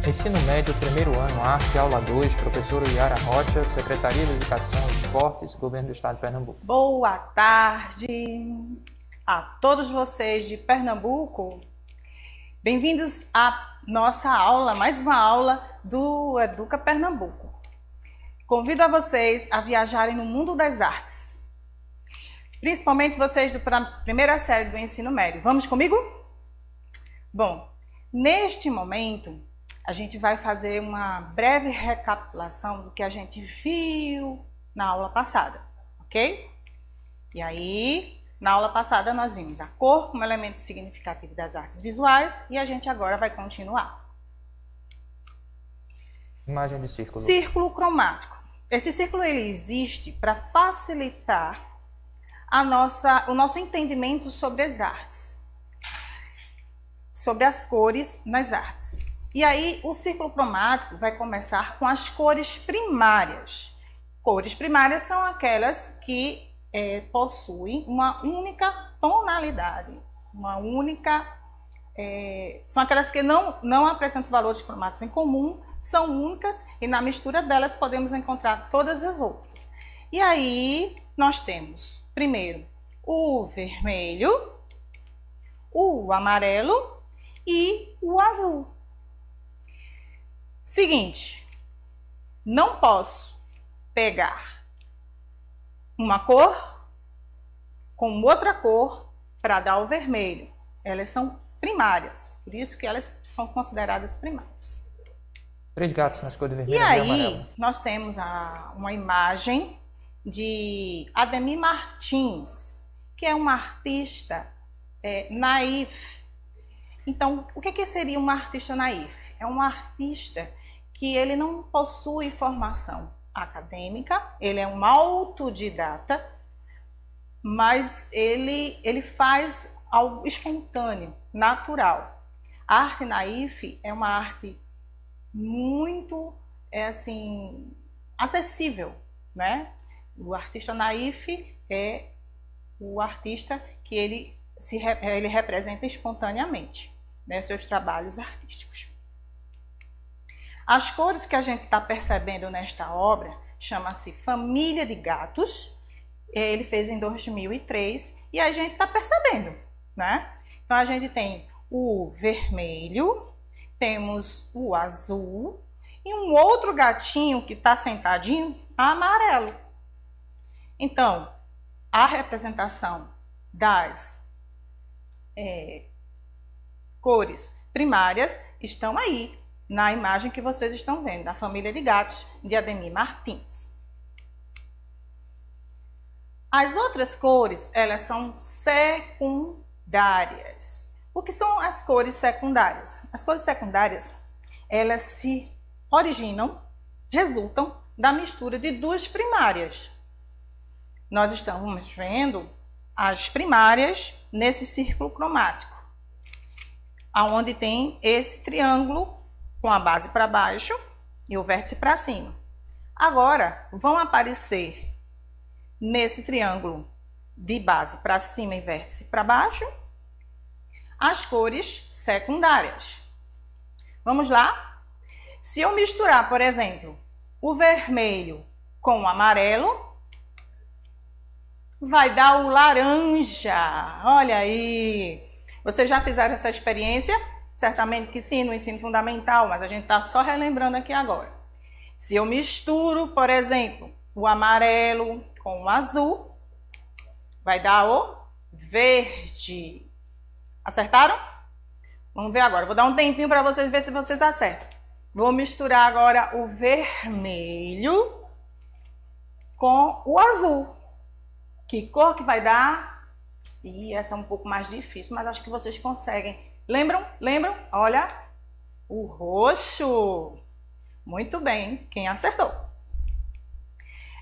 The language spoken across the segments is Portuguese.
Ensino Médio, primeiro ano, Arte, aula 2, professora Yara Rocha, Secretaria de Educação e Esportes, Governo do Estado de Pernambuco. Boa tarde a todos vocês de Pernambuco. Bem-vindos à nossa aula, mais uma aula do Educa Pernambuco. Convido a vocês a viajarem no mundo das artes, principalmente vocês da primeira série do ensino médio. Vamos comigo? Bom, neste momento, a gente vai fazer uma breve recapitulação do que a gente viu na aula passada, ok? E aí, na aula passada nós vimos a cor como elemento significativo das artes visuais e a gente agora vai continuar. Imagem de círculo. Círculo cromático. Esse círculo ele existe para facilitar o nosso entendimento sobre as artes, sobre as cores nas artes. E aí, o círculo cromático vai começar com as cores primárias. Cores primárias são aquelas que possuem uma única tonalidade, são aquelas que não apresentam valores cromáticos em comum, são únicas e na mistura delas podemos encontrar todas as outras. E aí, nós temos, primeiro, o vermelho, o amarelo e o azul. Seguinte, não posso pegar uma cor com outra cor para dar o vermelho. Elas são primárias, por isso que elas são consideradas primárias. 3 gatos nas cores vermelha E e aí, amarela. nós temos uma imagem de Ademir Martins, que é uma artista naif. Então, o que seria uma artista naif? É um artista que ele não possui formação acadêmica, ele é um autodidata, mas ele faz algo espontâneo, natural. A arte naif é uma arte muito acessível, né? O artista naif é o artista que ele representa espontaneamente, né, seus trabalhos artísticos. As cores que a gente está percebendo nesta obra chama-se Família de Gatos. Ele fez em 2003 e a gente está percebendo, né? Então a gente tem o vermelho, temos o azul e um outro gatinho que está sentadinho, amarelo. Então, a representação das cores primárias estão aí, na imagem que vocês estão vendo, da Família de Gatos, de Ademir Martins. As outras cores, elas são secundárias. O que são as cores secundárias? As cores secundárias, elas se resultam da mistura de 2 primárias. Nós estamos vendo as primárias nesse círculo cromático, aonde tem esse triângulo com a base para baixo e o vértice para cima. Agora, vão aparecer nesse triângulo de base para cima e vértice para baixo as cores secundárias. Vamos lá? Se eu misturar, por exemplo, o vermelho com o amarelo, vai dar o laranja. Olha aí! Vocês já fizeram essa experiência? Certamente que sim, no ensino fundamental, mas a gente está só relembrando aqui agora. Se eu misturo, por exemplo, o amarelo com o azul, vai dar o verde. Acertaram? Vamos ver agora. Vou dar um tempinho para vocês verem se vocês acertam. Vou misturar agora o vermelho com o azul. Que cor que vai dar? E essa é um pouco mais difícil, mas acho que vocês conseguem. Lembram? Lembram? Olha, o roxo. Muito bem, quem acertou?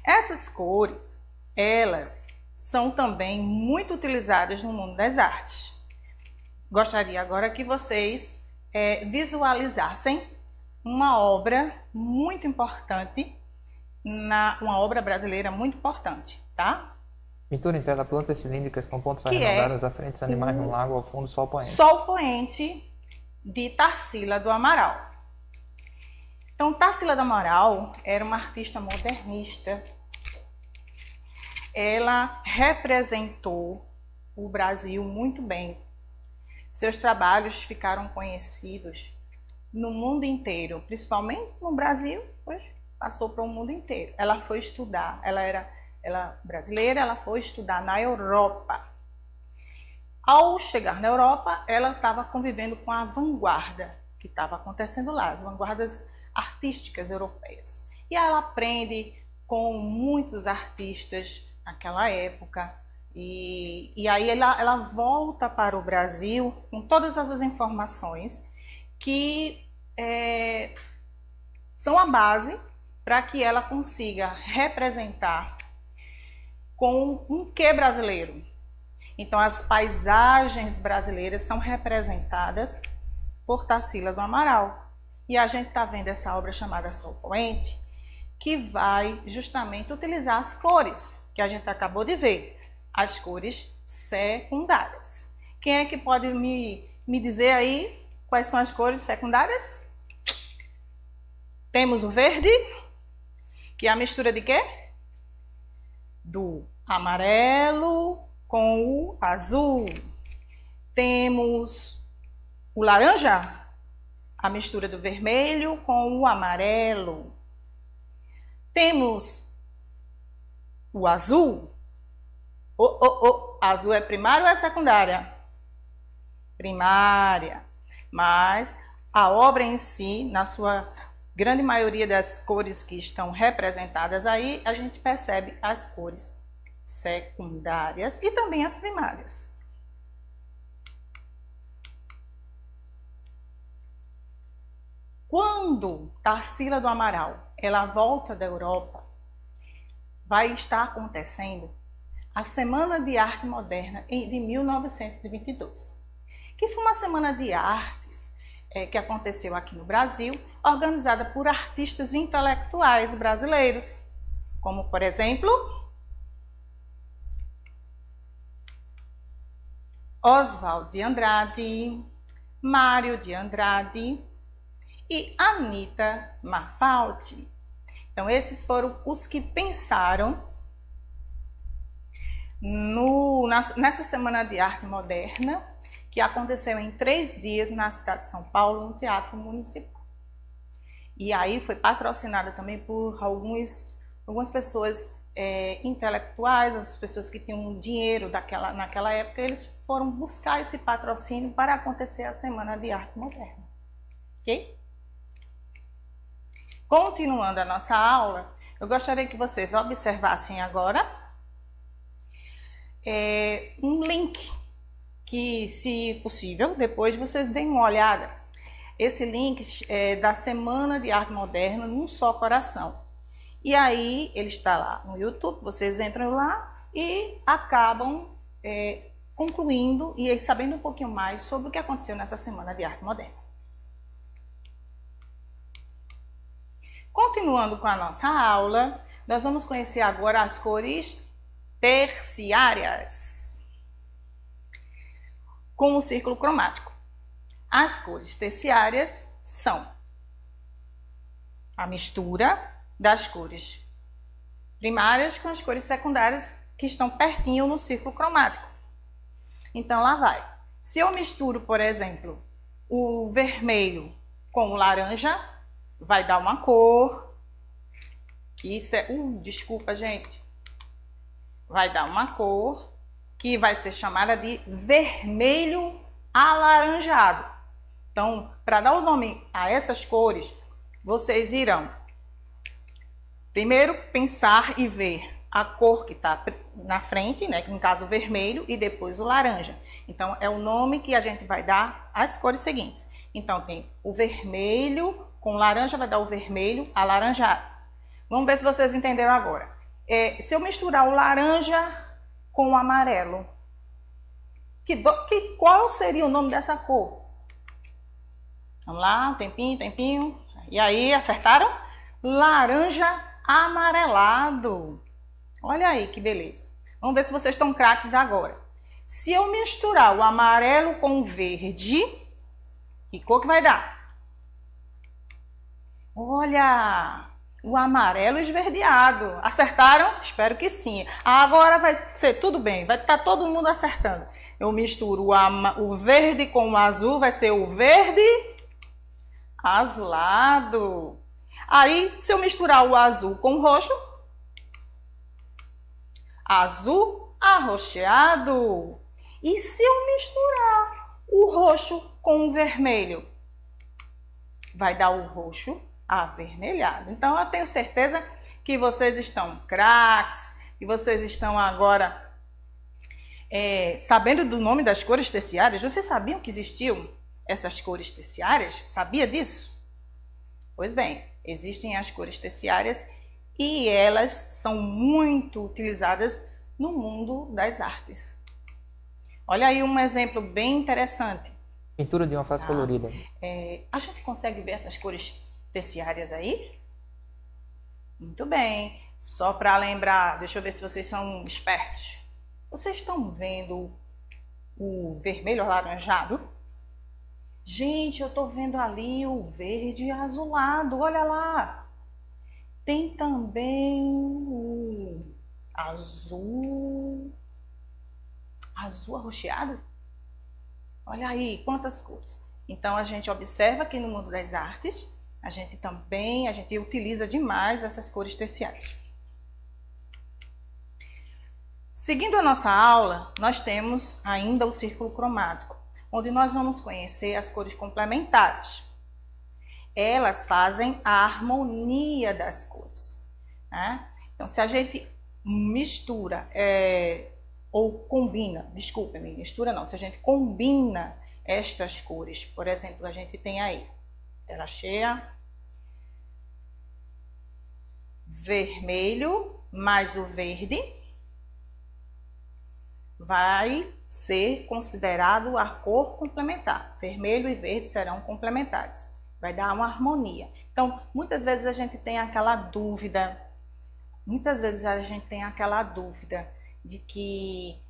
Essas cores, elas são também muito utilizadas no mundo das artes. Gostaria agora que vocês visualizassem uma obra muito importante, uma obra brasileira muito importante, tá? Pintura em tela, plantas cilíndricas com pontas arredondadas à frente dos animais no lago, ao fundo, sol poente. Sol Poente, de Tarsila do Amaral. Então, Tarsila do Amaral era uma artista modernista. Ela representou o Brasil muito bem. Seus trabalhos ficaram conhecidos no mundo inteiro, principalmente no Brasil, pois passou para o mundo inteiro. Ela foi estudar, ela brasileira, ela foi estudar na Europa. Ao chegar na Europa, ela estava convivendo com a vanguarda que estava acontecendo lá, as vanguardas artísticas europeias. E ela aprende com muitos artistas naquela época. E aí ela volta para o Brasil com todas essas informações que são a base para que ela consiga representar com um quê brasileiro. Então, as paisagens brasileiras são representadas por Tarsila do Amaral. E a gente está vendo essa obra chamada Sol Poente, que vai justamente utilizar as cores que a gente acabou de ver, as cores secundárias. Quem é que pode me dizer aí quais são as cores secundárias? Temos o verde, que é a mistura de quê? Do amarelo com o azul. Temos o laranja, a mistura do vermelho com o amarelo. Temos o azul. Azul é primária ou é secundária? Primária. Mas a obra em si, na sua grande maioria das cores que estão representadas aí, a gente percebe as cores secundárias e também as primárias. Quando Tarsila do Amaral ela volta da Europa, vai estar acontecendo a Semana de Arte Moderna de 1922, que foi uma semana de artes que aconteceu aqui no Brasil, organizada por artistas intelectuais brasileiros, como, por exemplo, Oswald de Andrade, Mário de Andrade e Anita Malfatti. Então, esses foram os que pensaram nessa Semana de Arte Moderna, que aconteceu em 3 dias na cidade de São Paulo, no Teatro Municipal. E aí foi patrocinada também por algumas pessoas intelectuais, as pessoas que tinham dinheiro naquela época, eles foram buscar esse patrocínio para acontecer a Semana de Arte Moderna. Ok? Continuando a nossa aula, eu gostaria que vocês observassem agora um link que, se possível, depois vocês deem uma olhada. Esse link é da Semana de Arte Moderna num só coração. E aí ele está lá no YouTube, vocês entram lá e acabam concluindo e sabendo um pouquinho mais sobre o que aconteceu nessa Semana de Arte Moderna. Continuando com a nossa aula, nós vamos conhecer agora as cores terciárias com o círculo cromático. As cores terciárias são a mistura das cores primárias com as cores secundárias que estão pertinho no círculo cromático. Então, lá vai. Se eu misturo, por exemplo, o vermelho com o laranja, vai dar uma cor, que isso é... desculpa, gente. Vai dar uma cor que vai ser chamada de vermelho alaranjado. Então, para dar o nome a essas cores, vocês irão primeiro pensar e ver a cor que está na frente, né, que no caso o vermelho, e depois o laranja. Então, é o nome que a gente vai dar às cores seguintes. Então, tem o vermelho com laranja, vai dar o vermelho alaranjado. Vamos ver se vocês entenderam agora. Se eu misturar o laranja com o amarelo, qual seria o nome dessa cor? Vamos lá, um tempinho. E aí, acertaram? Laranja amarelado. Olha aí que beleza. Vamos ver se vocês estão craques agora. Se eu misturar o amarelo com o verde, que cor que vai dar? Olha, o amarelo esverdeado. Acertaram? Espero que sim. Agora vai ser tudo bem, vai estar todo mundo acertando. Eu misturo o verde com o azul, vai ser o verde azulado. Aí, se eu misturar o azul com o roxo, azul arroxeado. E se eu misturar o roxo com o vermelho, vai dar o roxo avermelhado. Então, eu tenho certeza que vocês estão craques, que vocês estão agora sabendo do nome das cores terciárias. Vocês sabiam que existiam essas cores terciárias? Sabia disso? Pois bem, existem as cores terciárias e elas são muito utilizadas no mundo das artes. Olha aí um exemplo bem interessante. Pintura de uma face colorida. A gente consegue ver essas cores terciárias aí? Muito bem. Só para lembrar, deixa eu ver se vocês são espertos. Vocês estão vendo o vermelho alaranjado? Gente, eu estou vendo ali o verde azulado, olha lá. Tem também o azul arroxeado. Olha aí, quantas cores. Então, a gente observa que no mundo das artes, a gente utiliza demais essas cores terciárias. Seguindo a nossa aula, nós temos ainda o círculo cromático, onde nós vamos conhecer as cores complementares. Elas fazem a harmonia das cores, né? Então, se a gente mistura ou combina, desculpe-me, mistura não, se a gente combina estas cores, por exemplo, a gente tem aí, tela cheia, vermelho mais o verde, vai ser considerado a cor complementar. Vermelho e verde serão complementares. Vai dar uma harmonia. Então, muitas vezes a gente tem aquela dúvida, de que,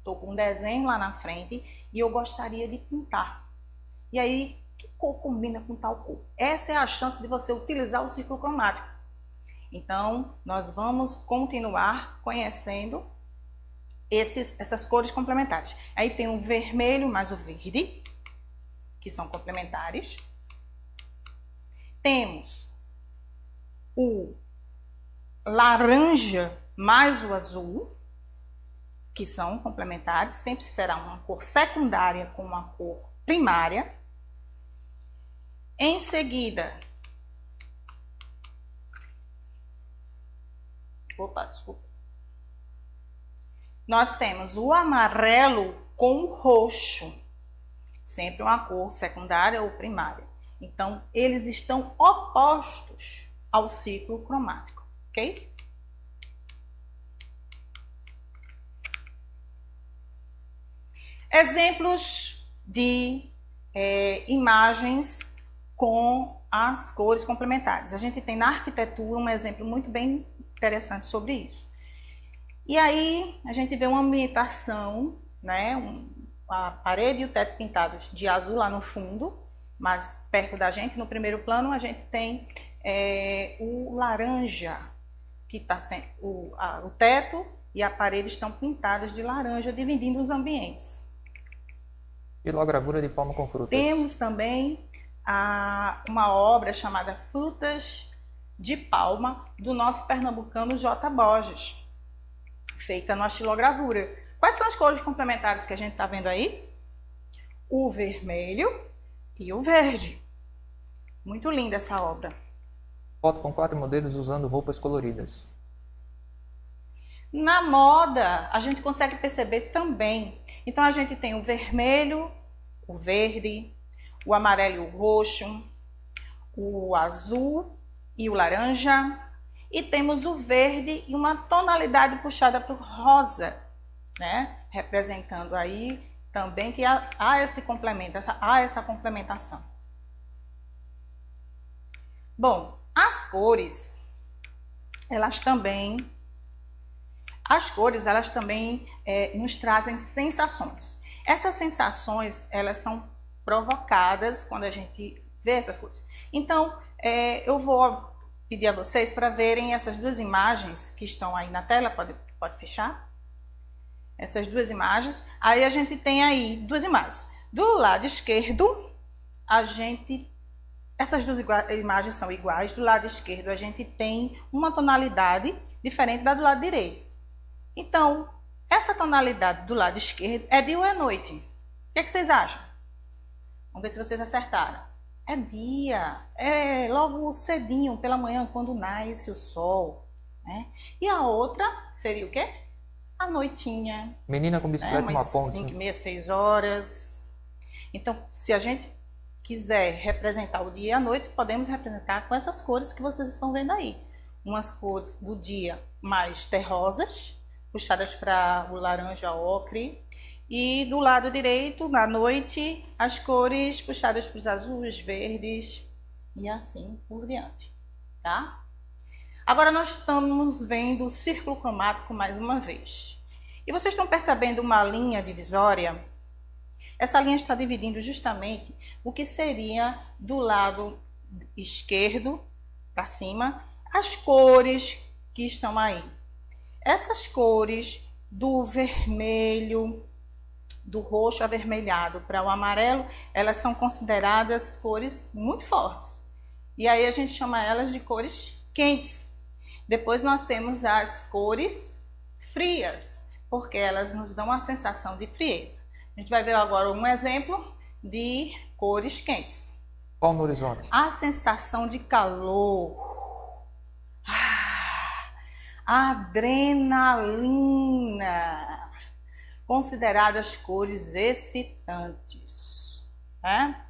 tô com um desenho lá na frente e eu gostaria de pintar. E aí, que cor combina com tal cor? Essa é a chance de você utilizar o círculo cromático. Então, nós vamos continuar conhecendo essas cores complementares. Aí tem o vermelho mais o verde, que são complementares. Temos o laranja mais o azul, que são complementares. Sempre será uma cor secundária com uma cor primária. Em seguida, nós temos o amarelo com o roxo, sempre uma cor secundária ou primária. Então, eles estão opostos ao ciclo cromático, ok? Exemplos de imagens com as cores complementares. A gente tem na arquitetura um exemplo muito bem interessante sobre isso. E aí a gente vê uma ambientação, né, a parede e o teto pintados de azul lá no fundo, mas perto da gente, no primeiro plano, a gente tem o laranja, que está sendo o teto e a parede estão pintadas de laranja, dividindo os ambientes. Xilogravura de palma com frutas. Temos também uma obra chamada Frutas de Palma, do nosso pernambucano J. Borges, feita na xilogravura. Quais são as cores complementares que a gente está vendo aí? O vermelho e o verde. Muito linda essa obra. Foto com 4 modelos usando roupas coloridas. Na moda, a gente consegue perceber também. Então, a gente tem o vermelho, o verde, o amarelo e o roxo, o azul e o laranja. E temos o verde e uma tonalidade puxada para o rosa, né? Representando aí também que há esse complemento, há essa complementação. Bom, as cores, elas também nos trazem sensações. Essas sensações, elas são provocadas quando a gente ver essas cores. Então, eu vou pedir a vocês para verem essas duas imagens que estão aí na tela, pode fechar? Essas duas imagens. Aí a gente tem aí duas imagens. Do lado esquerdo, essas duas imagens são iguais. Do lado esquerdo, a gente tem uma tonalidade diferente da do lado direito. Então, essa tonalidade do lado esquerdo é dia ou é noite? O que vocês acham? Vamos ver se vocês acertaram. É dia, é logo cedinho, pela manhã, quando nasce o sol, né? E a outra seria o quê? A noitinha. Menina com bicicleta numa ponte. 5h30, 6 horas. Então, se a gente quiser representar o dia e a noite, podemos representar com essas cores que vocês estão vendo aí. Umas cores do dia mais terrosas, puxadas para o laranja ocre. E do lado direito, na noite, as cores puxadas para os azuis, verdes e assim por diante, tá? Agora nós estamos vendo o círculo cromático mais uma vez. E vocês estão percebendo uma linha divisória? Essa linha está dividindo justamente o que seria do lado esquerdo para cima, as cores que estão aí. Essas cores do vermelho, do roxo avermelhado para o amarelo, elas são consideradas cores muito fortes. E aí a gente chama elas de cores quentes. Depois nós temos as cores frias, porque elas nos dão a sensação de frieza. A gente vai ver agora um exemplo de cores quentes. Qual no horizonte? A sensação de calor. Adrenalina. Consideradas cores excitantes, né?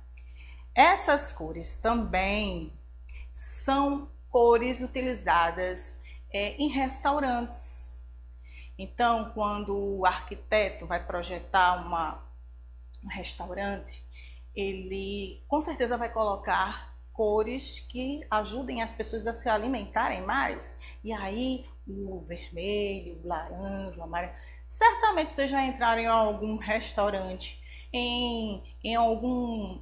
Essas cores também são cores utilizadas em restaurantes. Então, quando o arquiteto vai projetar um restaurante, ele com certeza vai colocar cores que ajudem as pessoas a se alimentarem mais. E aí, o vermelho, o laranja, o amarelo. Certamente vocês já entraram em algum restaurante, em algum,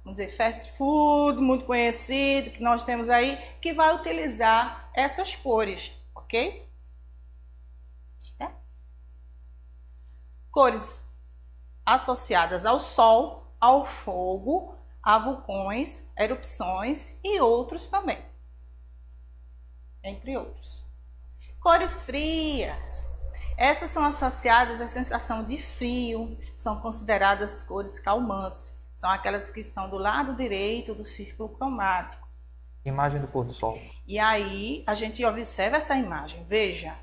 vamos dizer, fast food muito conhecido que nós temos aí, que vai utilizar essas cores, ok? Cores associadas ao sol, ao fogo, a vulcões, erupções e outros também, entre outros. Cores frias. Essas são associadas à sensação de frio, são consideradas cores calmantes, são aquelas que estão do lado direito do círculo cromático. Imagem do pôr do sol. E aí a gente observa essa imagem, veja,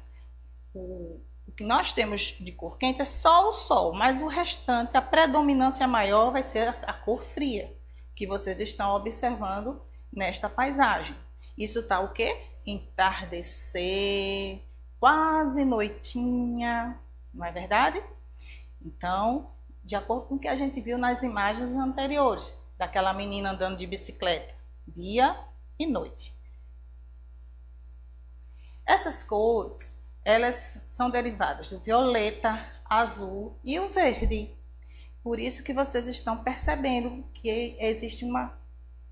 o que nós temos de cor quente é só o sol, mas o restante, a predominância maior vai ser a cor fria, que vocês estão observando nesta paisagem. Isso está o quê? Entardecer, quase noitinha, não é verdade? Então, de acordo com o que a gente viu nas imagens anteriores, daquela menina andando de bicicleta, dia e noite. Essas cores, elas são derivadas do violeta, azul e o verde. Por isso que vocês estão percebendo que existe uma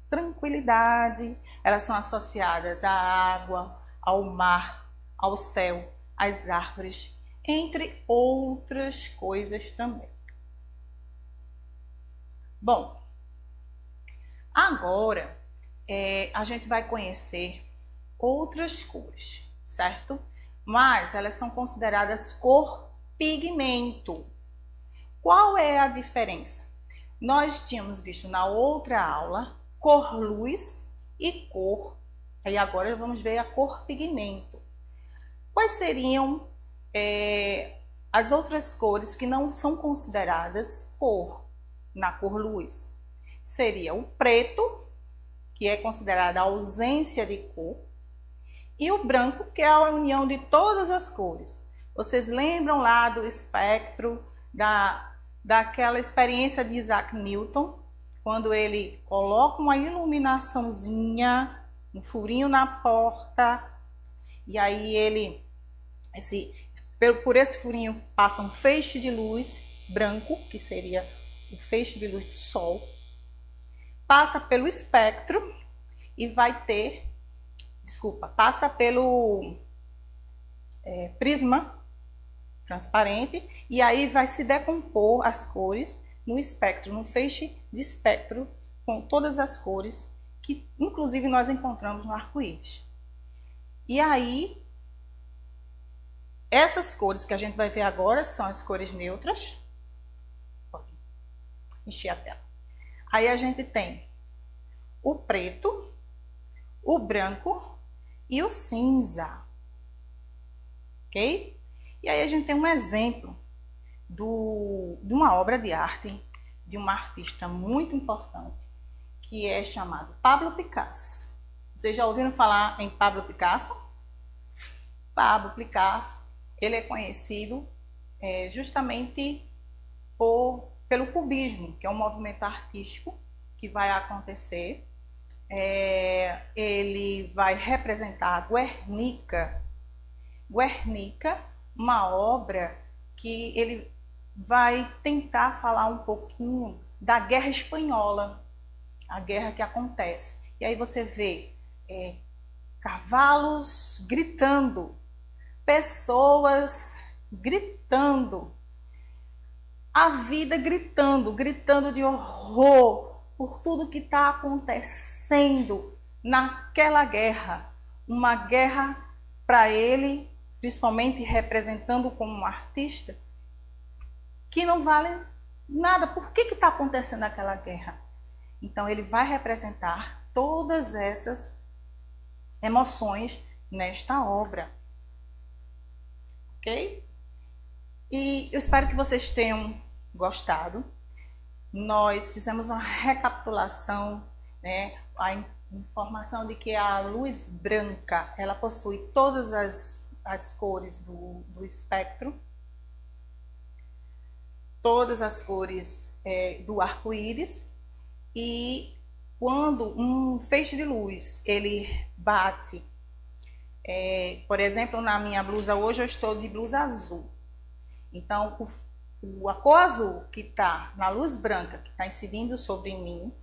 tranquilidade. Elas são associadas à água, ao mar, ao céu, às árvores, entre outras coisas também. Bom, agora a gente vai conhecer outras cores, certo? Mas elas são consideradas cor pigmento. Qual é a diferença? Nós tínhamos visto na outra aula cor luz e cor, aí agora vamos ver a cor pigmento. Quais seriam as outras cores que não são consideradas cor na cor luz? Seria o preto, que é considerada a ausência de cor, e o branco, que é a união de todas as cores. Vocês lembram lá do espectro, daquela experiência de Isaac Newton, quando ele coloca uma iluminaçãozinha, um furinho na porta, e aí por esse furinho passa um feixe de luz branco, que seria o feixe de luz do sol. passa pelo espectro e vai ter, passa pelo prisma transparente e aí vai se decompor as cores no espectro, no feixe de espectro com todas as cores que inclusive nós encontramos no arco-íris. E aí, essas cores que a gente vai ver agora são as cores neutras. Pode encher a tela. Aí a gente tem o preto, o branco e o cinza. Ok? E aí a gente tem um exemplo de uma obra de arte de uma artista muito importante, que é chamado Pablo Picasso. Vocês já ouviram falar em Pablo Picasso? Pablo Picasso, ele é conhecido justamente pelo cubismo, que é um movimento artístico que vai acontecer. Ele vai representar Guernica. Guernica, uma obra que ele vai tentar falar um pouquinho da Guerra Espanhola, a guerra que acontece. E aí você vê cavalos gritando, pessoas gritando, a vida gritando, gritando de horror por tudo que está acontecendo naquela guerra. Uma guerra para ele, principalmente representando como um artista, que não vale nada. Por que está acontecendo aquela guerra? Então ele vai representar todas essas emoções nesta obra. Ok? E eu espero que vocês tenham gostado. Nós fizemos uma recapitulação, né? A informação de que a luz branca, ela possui todas as cores do espectro, todas as cores do arco-íris, e quando um feixe de luz ele bate, por exemplo, na minha blusa hoje eu estou de blusa azul, então a cor azul que está na luz branca, que está incidindo sobre mim,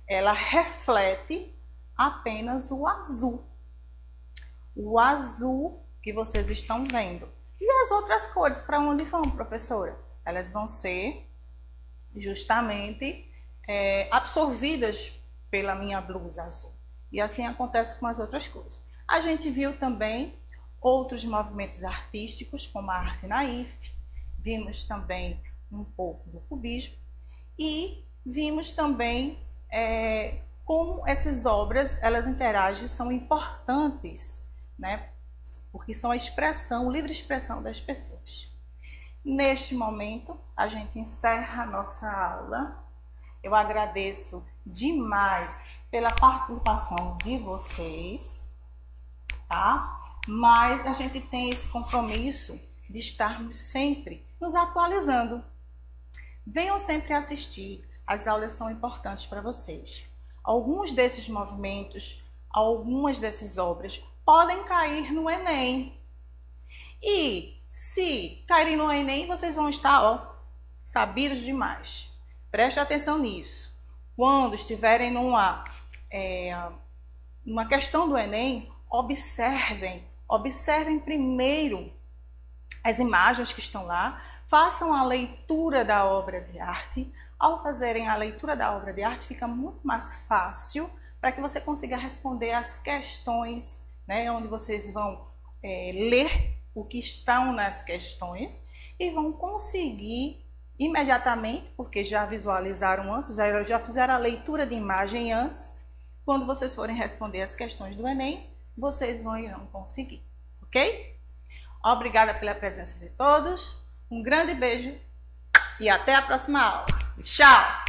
ela reflete apenas o azul que vocês estão vendo. E as outras cores, para onde vão, professora? Elas vão ser justamente absorvidas pela minha blusa azul. E assim acontece com as outras cores. A gente viu também outros movimentos artísticos, como a arte naif, vimos também um pouco do cubismo e vimos também como essas obras elas interagem, são importantes, né? Porque são a expressão, livre expressão das pessoas. Neste momento, a gente encerra a nossa aula. Eu agradeço demais pela participação de vocês, tá? Mas a gente tem esse compromisso de estarmos sempre nos atualizando. Venham sempre assistir, as aulas são importantes para vocês. Alguns desses movimentos, algumas dessas obras podem cair no Enem. E se caírem no Enem, vocês vão estar sabidos demais. Preste atenção nisso. Quando estiverem numa questão do Enem, observem primeiro as imagens que estão lá, façam a leitura da obra de arte. Ao fazerem a leitura da obra de arte, fica muito mais fácil para que você consiga responder as questões, né, onde vocês vão ler o que estão nas questões e vão conseguir imediatamente, porque já visualizaram antes, já fizeram a leitura de imagem antes, quando vocês forem responder as questões do Enem, vocês irão conseguir, ok? Obrigada pela presença de todos, um grande beijo e até a próxima aula. Tchau!